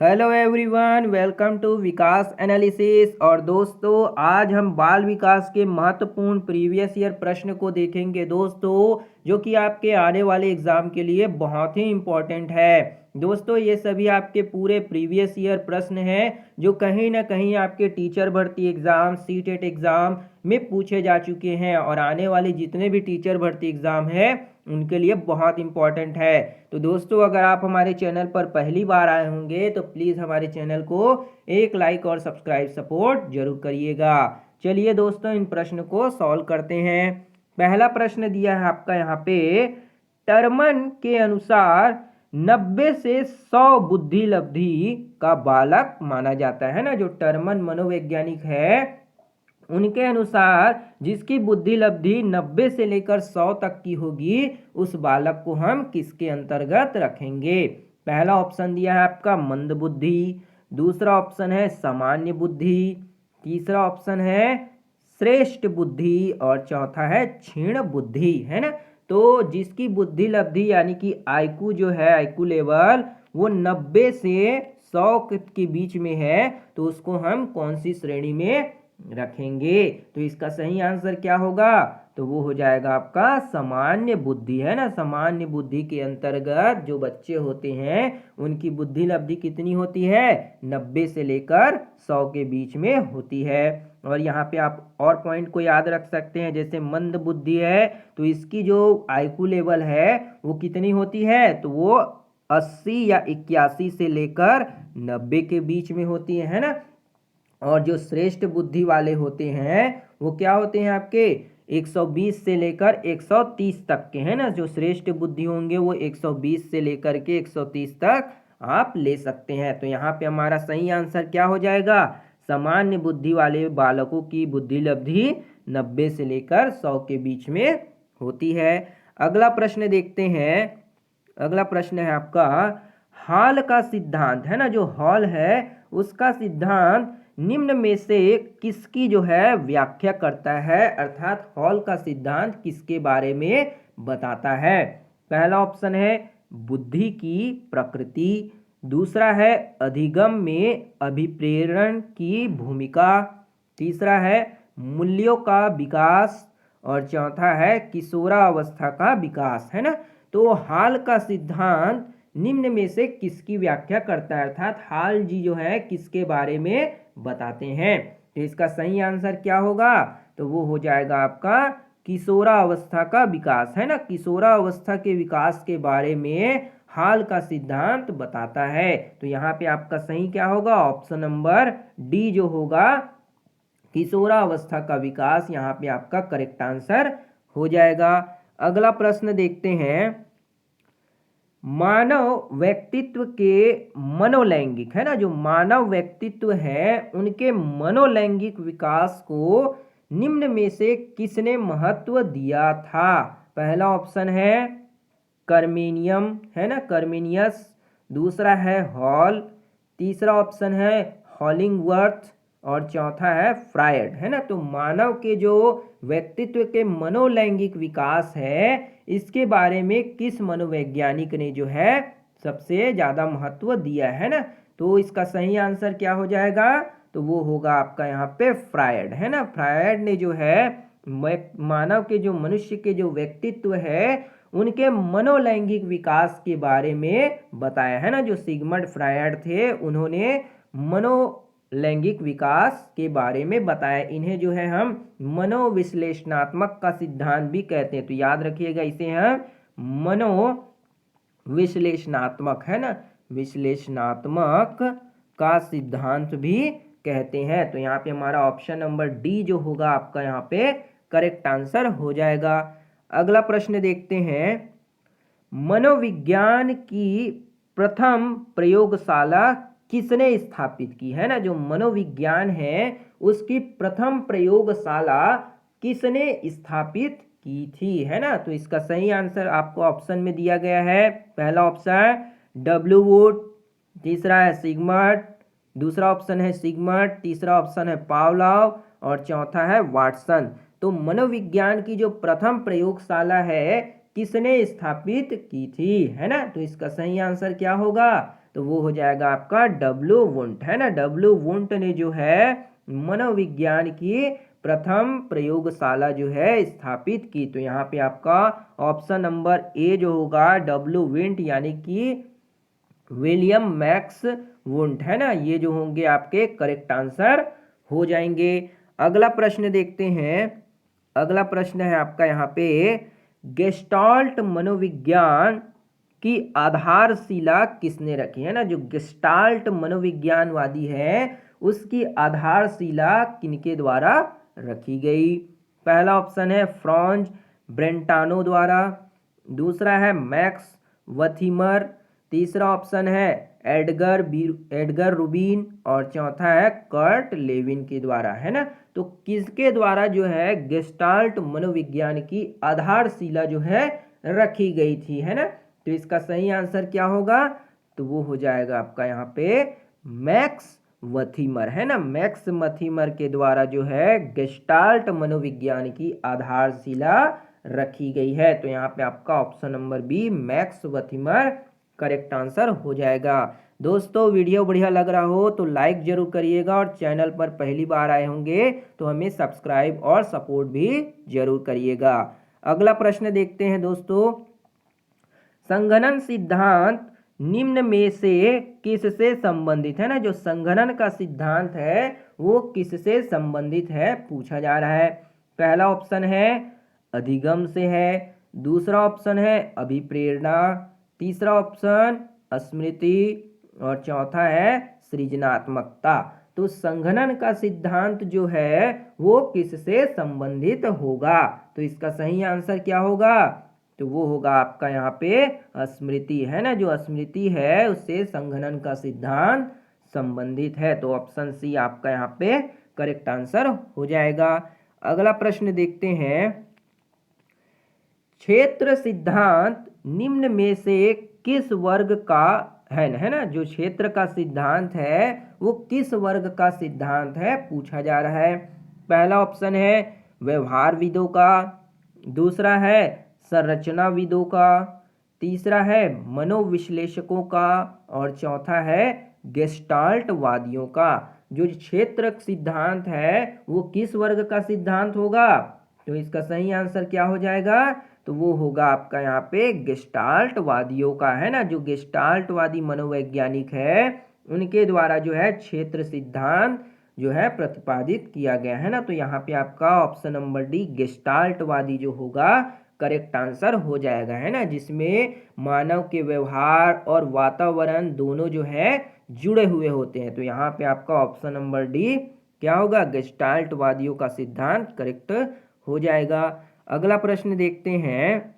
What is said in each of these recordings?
Hello everyone, welcome to Vikas analysis. और दोस्तों, आज हम बाल विकास के महत्वपूर्ण प्रीवियस ईयर प्रश्न को देखेंगे दोस्तों, जो कि आपके आने वाले एग्जाम के लिए बहुत ही इम्पोर्टेंट है। दोस्तों, ये सभी आपके पूरे प्रीवियस ईयर प्रश्न हैं जो कहीं ना कहीं आपके टीचर भर्ती एग्जाम, सीटेट एग्जाम में पूछे जा चुके हैं और आने वाले जितने भी टीचर भर्ती एग्जाम है उनके लिए बहुत इंपॉर्टेंट है। तो दोस्तों, अगर आप हमारे चैनल पर पहली बार आए होंगे तो प्लीज़ हमारे चैनल को एक लाइक और सब्सक्राइब सपोर्ट जरूर करिएगा। चलिए दोस्तों, इन प्रश्न को सॉल्व करते हैं। पहला प्रश्न दिया है आपका यहाँ पे, टर्मन के अनुसार 90 से 100 बुद्धि लब्धि का बालक माना जाता है ना। जो टर्मन मनोवैज्ञानिक है उनके अनुसार जिसकी बुद्धि लब्धि 90 से लेकर 100 तक की होगी उस बालक को हम किसके अंतर्गत रखेंगे। पहला ऑप्शन दिया है आपका मंद बुद्धि, दूसरा ऑप्शन है सामान्य बुद्धि, तीसरा ऑप्शन है श्रेष्ठ बुद्धि और चौथा है क्षीण बुद्धि, है ना। तो जिसकी बुद्धि लब्धि यानी कि आईक्यू जो है, आईक्यू लेवल वो 90 से 100 के बीच में है तो उसको हम कौन सी श्रेणी में रखेंगे। तो इसका सही आंसर क्या होगा, तो वो हो जाएगा आपका सामान्य बुद्धि, है ना। सामान्य बुद्धि के अंतर्गत जो बच्चे होते हैं उनकी बुद्धि लब्धि कितनी होती है, 90 से लेकर 100 के बीच में होती है। और यहाँ पे आप और पॉइंट को याद रख सकते हैं, जैसे मंद बुद्धि है तो इसकी जो आईक्यू लेवल है वो कितनी होती है, तो वो 80 या 81 से लेकर 90 के बीच में होती है ना। और जो श्रेष्ठ बुद्धि वाले होते हैं वो क्या होते हैं आपके 120 से लेकर 130 तक के, है ना। जो श्रेष्ठ बुद्धि होंगे वो 120 से लेकर के 130 तक आप ले सकते हैं। तो यहाँ पे हमारा सही आंसर क्या हो जाएगा, सामान्य बुद्धि वाले बालकों की बुद्धि लब्धि 90 से लेकर 100 के बीच में होती है। अगला प्रश्न देखते हैं। अगला प्रश्न है आपका, हॉल का सिद्धांत, है ना। जो हॉल है उसका सिद्धांत निम्न में से किसकी जो है व्याख्या करता है, अर्थात हॉल का सिद्धांत किसके बारे में बताता है। पहला ऑप्शन है बुद्धि की प्रकृति, दूसरा है अधिगम में अभिप्रेरण की भूमिका, तीसरा है मूल्यों का विकास और चौथा है किशोरावस्था का विकास, है ना। तो हाल का सिद्धांत निम्न में से किसकी व्याख्या करता है, अर्थात हाल जी जो है किसके बारे में बताते हैं। तो इसका सही आंसर क्या होगा, तो वो हो जाएगा आपका किशोरावस्था का विकास, है ना। किशोरावस्था के विकास के बारे में हाल का सिद्धांत बताता है। तो यहाँ पे आपका सही क्या होगा, ऑप्शन नंबर डी जो होगा, किशोरावस्था का विकास, यहाँ पे आपका करेक्ट आंसर हो जाएगा। अगला प्रश्न देखते हैं। मानव व्यक्तित्व के मनोलैंगिक, है ना, जो मानव व्यक्तित्व है उनके मनोलैंगिक विकास को निम्न में से किसने महत्व दिया था। पहला ऑप्शन है कर्मेनियम, है ना, कर्मेनियस, दूसरा है हॉल, तीसरा ऑप्शन है हॉलिंगवर्थ और चौथा है फ्रायड, है ना। तो मानव के जो व्यक्तित्व के मनोलैंगिक विकास है इसके बारे में किस मनोवैज्ञानिक ने जो है सबसे ज़्यादा महत्व दिया है ना। तो इसका सही आंसर क्या हो जाएगा, तो वो होगा आपका यहाँ पे फ्रायड, है ना। फ्रायड ने जो है मानव के जो मनुष्य के जो व्यक्तित्व है उनके मनोलैंगिक विकास के बारे में बताया, है ना। जो सिगमंड फ्रायड थे उन्होंने मनोलैंगिक विकास के बारे में बताया। इन्हें जो है हम मनोविश्लेषणात्मक का सिद्धांत भी कहते हैं। तो याद रखिएगा, इसे हम मनोविश्लेषणात्मक, है ना, विश्लेषणात्मक का सिद्धांत भी कहते हैं। तो यहाँ पे हमारा ऑप्शन नंबर डी जो होगा आपका यहाँ पे करेक्ट आंसर हो जाएगा। अगला प्रश्न देखते हैं। मनोविज्ञान की प्रथम प्रयोगशाला किसने स्थापित की, है ना। जो मनोविज्ञान है उसकी प्रथम प्रयोगशाला किसने स्थापित की थी, है ना। तो इसका सही आंसर आपको ऑप्शन में दिया गया है। पहला ऑप्शन डब्ल्यू वुड, तीसरा है सिगमंड, दूसरा ऑप्शन है सिगमंड, तीसरा ऑप्शन है पावलोव और चौथा है वाटसन। तो मनोविज्ञान की जो प्रथम प्रयोगशाला है किसने स्थापित की थी, है ना। तो इसका सही आंसर क्या होगा, तो वो हो जाएगा आपका डब्ल्यू वुंट, है ना। डब्ल्यू वुंट ने जो है मनोविज्ञान की प्रथम प्रयोगशाला जो है स्थापित की। तो यहाँ पे आपका ऑप्शन नंबर ए जो होगा डब्ल्यू विंट यानी कि विलियम मैक्स वुंट, है ना, ये जो होंगे आपके करेक्ट आंसर हो जाएंगे। अगला प्रश्न देखते हैं। अगला प्रश्न है आपका यहाँ पे, गेस्टाल्ट मनोविज्ञान की आधारशिला किसने रखी, है ना। जो गेस्टाल्ट मनोविज्ञानवादी है उसकी आधारशिला किनके द्वारा रखी गई। पहला ऑप्शन है फ्रांज ब्रेंटानो द्वारा, दूसरा है मैक्स वथिमर, तीसरा ऑप्शन है एडगर रूबिन और चौथा है कर्ट लेविन के द्वारा, है ना। तो किसके द्वारा जो है गेस्टाल्ट मनोविज्ञान की आधारशिला जो है रखी गई थी, है ना। तो इसका सही आंसर क्या होगा, तो वो हो जाएगा आपका यहाँ पे मैक्स वथिमर, है ना। मैक्स वथिमर के द्वारा जो है गेस्टाल्ट मनोविज्ञान की आधारशिला रखी गई है। तो यहाँ पे आपका option number B Max Wertheimer correct answer हो जाएगा। दोस्तों वीडियो बढ़िया लग रहा हो तो लाइक जरूर करिएगा और चैनल पर पहली बार आए होंगे तो हमें सब्सक्राइब और सपोर्ट भी जरूर करिएगा। अगला प्रश्न देखते हैं दोस्तों, संघनन सिद्धांत निम्न में से किससे संबंधित है, ना। जो संघनन का सिद्धांत है वो किससे संबंधित है पूछा जा रहा है। पहला ऑप्शन है अधिगम से है, दूसरा ऑप्शन है अभिप्रेरणा, तीसरा ऑप्शन स्मृति और चौथा है सृजनात्मकता। तो संघनन का सिद्धांत जो है वो किससे संबंधित होगा, तो इसका सही आंसर क्या होगा, तो वो होगा आपका यहाँ पे स्मृति, है ना। जो स्मृति है उससे संघनन का सिद्धांत संबंधित है। तो ऑप्शन सी आपका यहाँ पे करेक्ट आंसर हो जाएगा। अगला प्रश्न देखते हैं, क्षेत्र सिद्धांत निम्न में से किस वर्ग का है ना। जो क्षेत्र का सिद्धांत है वो किस वर्ग का सिद्धांत है पूछा जा रहा है। पहला ऑप्शन है व्यवहारविदों का, दूसरा है संरचनाविदों का, तीसरा है मनोविश्लेषकों का और चौथा है गेस्टाल्टवादियों का। जो क्षेत्र सिद्धांत है वो किस वर्ग का सिद्धांत होगा, तो इसका सही आंसर क्या हो जाएगा, तो वो होगा आपका यहाँ पे गेस्टाल्टवादियों का, है ना। जो गेस्टाल्टवादी मनोवैज्ञानिक है उनके द्वारा जो है क्षेत्र सिद्धांत जो है प्रतिपादित किया गया, है ना। तो यहाँ पे आपका ऑप्शन नंबर डी गेस्टाल्टवादी जो होगा करेक्ट आंसर हो जाएगा, है ना। जिसमें मानव के व्यवहार और वातावरण दोनों जो है जुड़े हुए होते हैं। तो यहाँ पे आपका ऑप्शन नंबर डी क्या होगा, गेस्टाल्टवादियों का सिद्धांत करेक्ट हो जाएगा। अगला प्रश्न देखते हैं,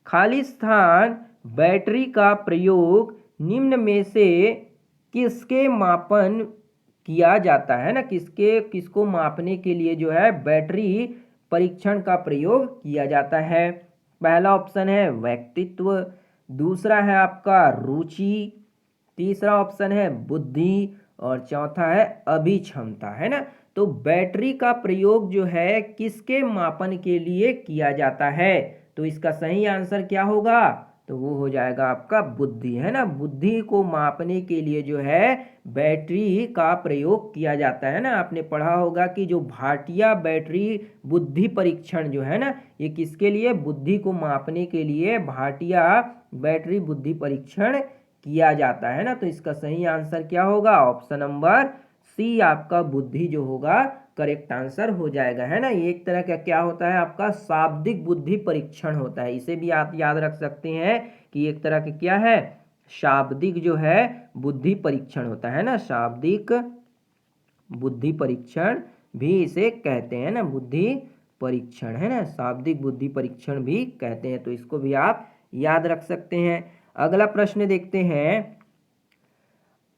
खाली स्थान बैटरी का प्रयोग निम्न में से किसके मापन किया जाता है ना। किसको मापने के लिए जो है बैटरी परीक्षण का प्रयोग किया जाता है। पहला ऑप्शन है व्यक्तित्व, दूसरा है आपका रुचि, तीसरा ऑप्शन है बुद्धि और चौथा है अभिक्षमता, है ना। तो बैटरी का प्रयोग जो है किसके मापन के लिए किया जाता है, तो इसका सही आंसर क्या होगा, तो वो हो जाएगा आपका बुद्धि, है ना। बुद्धि को मापने के लिए जो है बैटरी का प्रयोग किया जाता है ना। आपने पढ़ा होगा कि जो भाटिया बैटरी बुद्धि परीक्षण जो है ना, ये किसके लिए, बुद्धि को मापने के लिए भाटिया बैटरी बुद्धि परीक्षण किया जाता है ना। तो इसका सही आंसर क्या होगा, ऑप्शन नंबर सी आपका बुद्धि जो होगा करेक्ट आंसर हो जाएगा, है ना। एक तरह का क्या होता है आपका शाब्दिक बुद्धि परीक्षण होता है। इसे भी आप याद रख सकते हैं कि एक तरह के क्या है, शाब्दिक जो है बुद्धि परीक्षण होता है ना। शाब्दिक बुद्धि परीक्षण भी इसे कहते हैं ना, बुद्धि परीक्षण, है ना। शाब्दिक बुद्धि परीक्षण भी कहते हैं। तो इसको भी आप याद रख सकते हैं। अगला प्रश्न देखते हैं,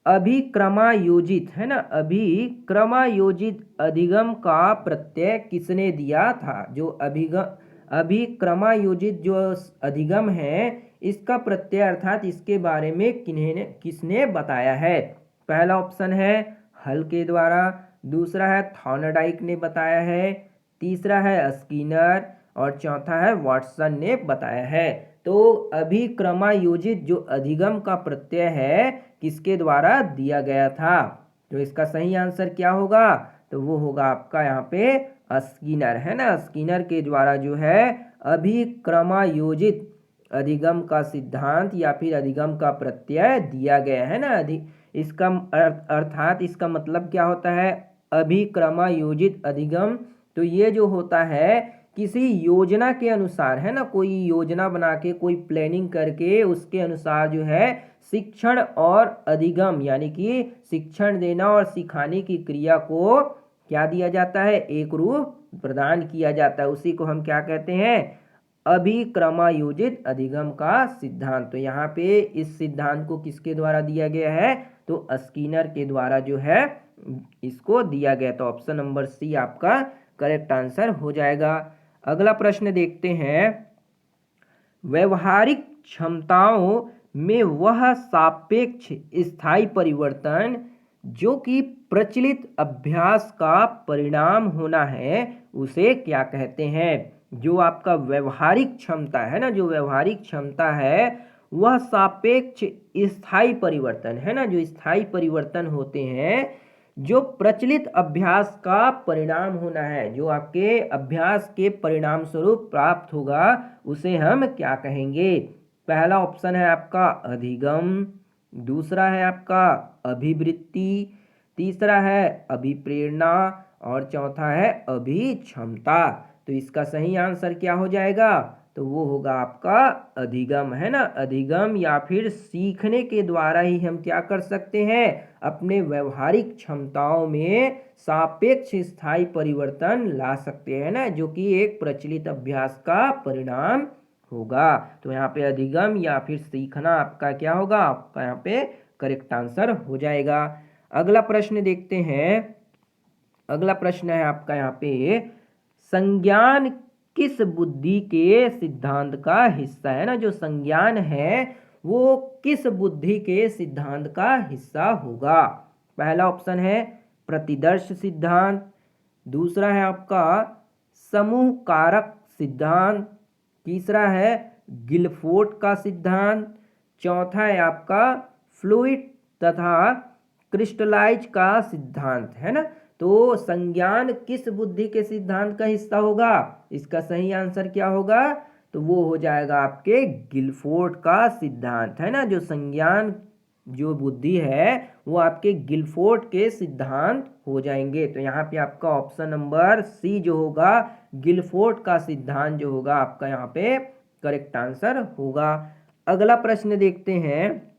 अभिक्रमायोजित, है ना, अभिक्रमायोजित अधिगम का प्रत्यय किसने दिया था। जो अभिक्रमायोजित जो अधिगम है इसका प्रत्यय अर्थात इसके बारे में किसने बताया है। पहला ऑप्शन है हल के द्वारा, दूसरा है थॉर्नडाइक ने बताया है, तीसरा है स्किनर और चौथा है वाटसन ने बताया है। तो अभिक्रमायोजित जो अधिगम का प्रत्यय है किसके द्वारा दिया गया था? तो इसका सही आंसर क्या होगा? तो वो होगा आपका यहाँ पे स्किनर, है ना। स्किनर के द्वारा जो है अभिक्रमायोजित अधिगम का सिद्धांत या फिर अधिगम का प्रत्यय दिया गया है ना। इसका अर्थात इसका मतलब क्या होता है? अभिक्रमायोजित अधिगम, तो ये जो होता है किसी योजना के अनुसार, है ना, कोई योजना बना के कोई प्लानिंग करके उसके अनुसार जो है शिक्षण और अधिगम यानी कि शिक्षण देना और सिखाने की क्रिया को क्या दिया जाता है? एक रूप प्रदान किया जाता है। उसी को हम क्या कहते हैं? अभिक्रमायोजित अधिगम का सिद्धांत। तो यहाँ पे इस सिद्धांत को किसके द्वारा दिया गया है? तो स्किनर के द्वारा जो है इसको दिया गया। तो ऑप्शन नंबर सी आपका करेक्ट आंसर हो जाएगा। अगला प्रश्न देखते हैं। व्यवहारिक क्षमताओं में वह सापेक्ष स्थायी परिवर्तन जो कि प्रचलित अभ्यास का परिणाम होना है उसे क्या कहते हैं? जो आपका व्यवहारिक क्षमता है ना, जो व्यवहारिक क्षमता है वह सापेक्ष स्थायी परिवर्तन है ना, जो स्थायी परिवर्तन होते हैं जो प्रचलित अभ्यास का परिणाम होना है, जो आपके अभ्यास के परिणाम स्वरूप प्राप्त होगा उसे हम क्या कहेंगे? पहला ऑप्शन है आपका अधिगम, दूसरा है आपका अभिवृत्ति, तीसरा है अभिप्रेरणा और चौथा है अभिक्षमता। तो इसका सही आंसर क्या हो जाएगा? तो वो होगा आपका अधिगम, है ना। अधिगम या फिर सीखने के द्वारा ही हम क्या कर सकते हैं? अपने व्यवहारिक क्षमताओं में सापेक्ष स्थायी परिवर्तन ला सकते हैं ना, जो कि एक प्रचलित अभ्यास का परिणाम होगा। तो यहाँ पे अधिगम या फिर सीखना आपका क्या होगा? आपका यहाँ पे करेक्ट आंसर हो जाएगा। अगला प्रश्न देखते हैं। अगला प्रश्न है आपका यहाँ पे, संज्ञान किस बुद्धि के सिद्धांत का हिस्सा है ना। जो संज्ञान है वो किस बुद्धि के सिद्धांत का हिस्सा होगा? पहला ऑप्शन है प्रतिदर्श सिद्धांत, दूसरा है आपका समूह कारक सिद्धांत, तीसरा है गिलफोर्ड का सिद्धांत, चौथा है आपका फ्लूइड तथा क्रिस्टलाइज का सिद्धांत, है ना। तो संज्ञान किस बुद्धि के सिद्धांत का हिस्सा होगा? इसका सही आंसर क्या होगा? तो वो हो जाएगा आपके गिलफोर्ड का सिद्धांत, है ना। जो संज्ञान जो बुद्धि है वो आपके गिलफोर्ड के सिद्धांत हो जाएंगे। तो यहाँ पे आपका ऑप्शन नंबर सी जो होगा गिलफोर्ड का सिद्धांत जो होगा आपका यहाँ पे करेक्ट आंसर होगा। अगला प्रश्न देखते हैं।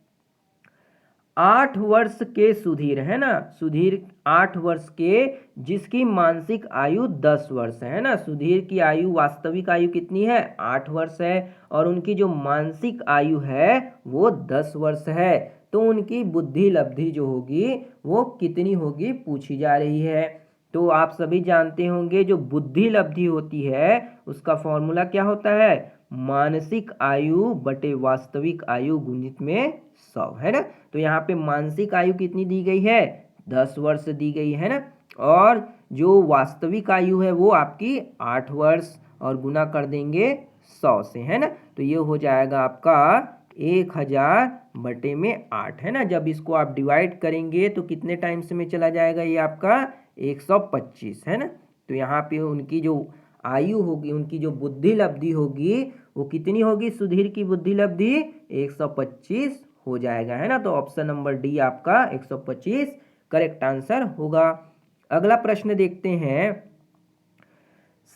8 वर्ष के सुधीर, है ना, सुधीर 8 वर्ष के जिसकी मानसिक आयु 10 वर्ष है ना। सुधीर की आयु वास्तविक आयु कितनी है? 8 वर्ष है और उनकी जो मानसिक आयु है वो 10 वर्ष है। तो उनकी बुद्धि लब्धि जो होगी वो कितनी होगी पूछी जा रही है। तो आप सभी जानते होंगे जो बुद्धि लब्धि होती है उसका फॉर्मूला क्या होता है? मानसिक आयु बटे वास्तविक आयु गुणित में 100, है ना। तो यहाँ पे मानसिक आयु कितनी दी गई है? 10 वर्ष दी गई है ना। और जो वास्तविक आयु है वो आपकी 8 वर्ष और गुना कर देंगे 100 से, है ना। तो ये हो जाएगा आपका 1000 बटे में 8, है ना। जब इसको आप डिवाइड करेंगे तो कितने टाइम्स में चला जाएगा? ये आपका 125, है ना। तो यहाँ पे उनकी जो आयु होगी, उनकी जो बुद्धि लब्धि होगी वो कितनी होगी? सुधीर की बुद्धि लब्धि 125 हो जाएगा, है ना। तो ऑप्शन नंबर डी आपका 125 करेक्ट आंसर होगा। अगला प्रश्न देखते हैं।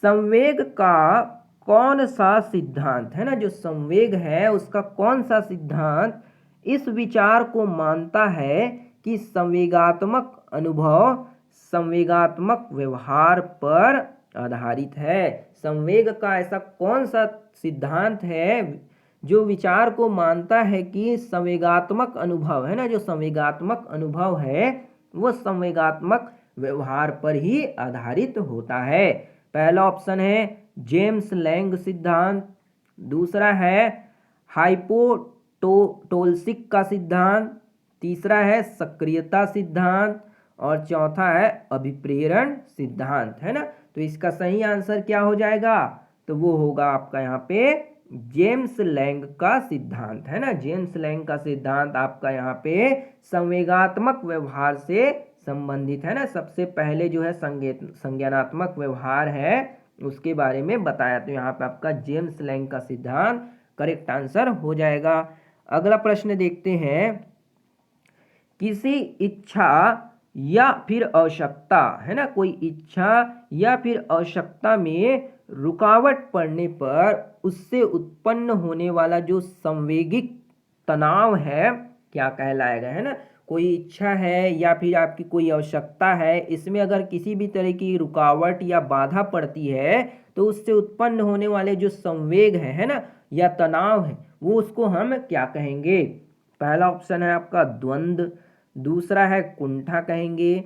संवेग का कौन सा सिद्धांत, है ना, जो संवेग है उसका कौन सा सिद्धांत इस विचार को मानता है कि संवेगात्मक अनुभव संवेगात्मक व्यवहार पर आधारित है? संवेग का ऐसा कौन सा सिद्धांत है जो विचार को मानता है कि संवेगात्मक अनुभव, है ना, जो संवेगात्मक अनुभव है वो संवेगात्मक व्यवहार पर ही आधारित होता है? पहला ऑप्शन है जेम्स लैंग सिद्धांत, दूसरा है हाइपोटोल्सिक का सिद्धांत, तीसरा है सक्रियता सिद्धांत और चौथा है अभिप्रेरण सिद्धांत, है ना। तो इसका सही आंसर क्या हो जाएगा? तो वो होगा आपका यहाँ पे जेम्स लैंग का सिद्धांत, है ना। जेम्स लैंग का सिद्धांत आपका यहाँ पे संवेगात्मक व्यवहार से संबंधित है ना। सबसे पहले जो है संज्ञानात्मक व्यवहार है उसके बारे में बताया, तो यहाँ पे आपका जेम्स लैंग का सिद्धांत करेक्ट आंसर हो जाएगा। अगला प्रश्न देखते हैं, किसी इच्छा या फिर आवश्यकता, है ना, कोई इच्छा या फिर आवश्यकता में रुकावट पड़ने पर उससे उत्पन्न होने वाला जो संवेगिक तनाव है क्या कहलाएगा, है ना। कोई इच्छा है या फिर आपकी कोई आवश्यकता है, इसमें अगर किसी भी तरह की रुकावट या बाधा पड़ती है तो उससे उत्पन्न होने वाले जो संवेग है ना, या तनाव है, वो उसको हम क्या कहेंगे। पहला ऑप्शन है आपका द्वंद्व, दूसरा है कुंठा कहेंगे,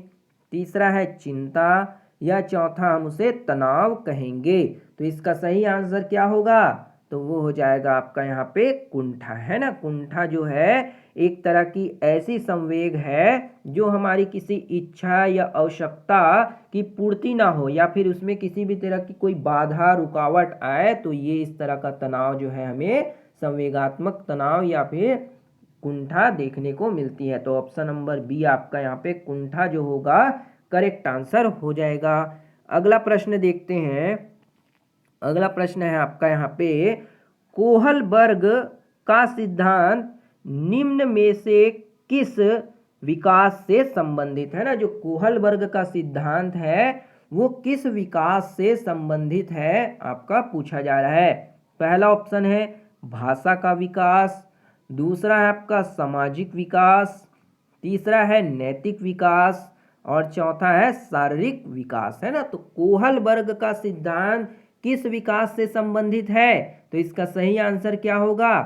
तीसरा है चिंता, या चौथा हम उसे तनाव कहेंगे। तो इसका सही आंसर क्या होगा, तो वो हो जाएगा आपका यहाँ पे कुंठा, है ना। कुंठा जो है एक तरह की ऐसी संवेग है जो हमारी किसी इच्छा या आवश्यकता की पूर्ति ना हो या फिर उसमें किसी भी तरह की कोई बाधा रुकावट आए, तो ये इस तरह का तनाव जो है हमें संवेगात्मक तनाव या फिर कुंठा देखने को मिलती है। तो ऑप्शन नंबर बी आपका यहाँ पे कुंठा जो होगा करेक्ट आंसर हो जाएगा। अगला प्रश्न देखते हैं। अगला प्रश्न है आपका यहाँ पे, कोहलबर्ग का सिद्धांत निम्न में से किस विकास से संबंधित है ना। जो कोहलबर्ग का सिद्धांत है वो किस विकास से संबंधित है आपका पूछा जा रहा है। पहला ऑप्शन है भाषा का विकास, दूसरा है आपका सामाजिक विकास, तीसरा है नैतिक विकास और चौथा है शारीरिक विकास, है ना। तो कोहलबर्ग का सिद्धांत किस विकास से संबंधित है, तो इसका सही आंसर क्या होगा,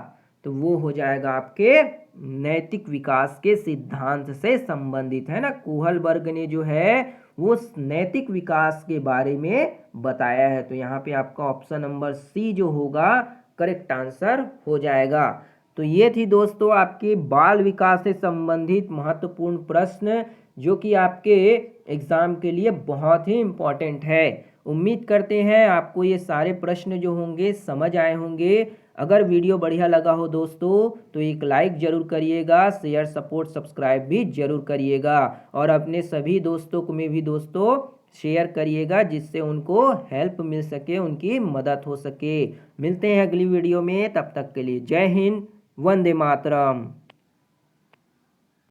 तो वो हो जाएगा आपके नैतिक विकास के सिद्धांत से संबंधित, है ना। कोहलबर्ग ने जो है वो नैतिक विकास के बारे में बताया है। तो यहाँ पे आपका ऑप्शन नंबर सी जो होगा करेक्ट आंसर हो जाएगा। तो ये थी दोस्तों आपके बाल विकास से संबंधित महत्वपूर्ण प्रश्न जो कि आपके एग्ज़ाम के लिए बहुत ही इम्पोर्टेंट है। उम्मीद करते हैं आपको ये सारे प्रश्न जो होंगे समझ आए होंगे। अगर वीडियो बढ़िया लगा हो दोस्तों तो एक लाइक ज़रूर करिएगा, शेयर सपोर्ट सब्सक्राइब भी ज़रूर करिएगा और अपने सभी दोस्तों को में भी दोस्तों शेयर करिएगा जिससे उनको हेल्प मिल सके, उनकी मदद हो सके। मिलते हैं अगली वीडियो में, तब तक के लिए जय हिंद, वंदे मातरम।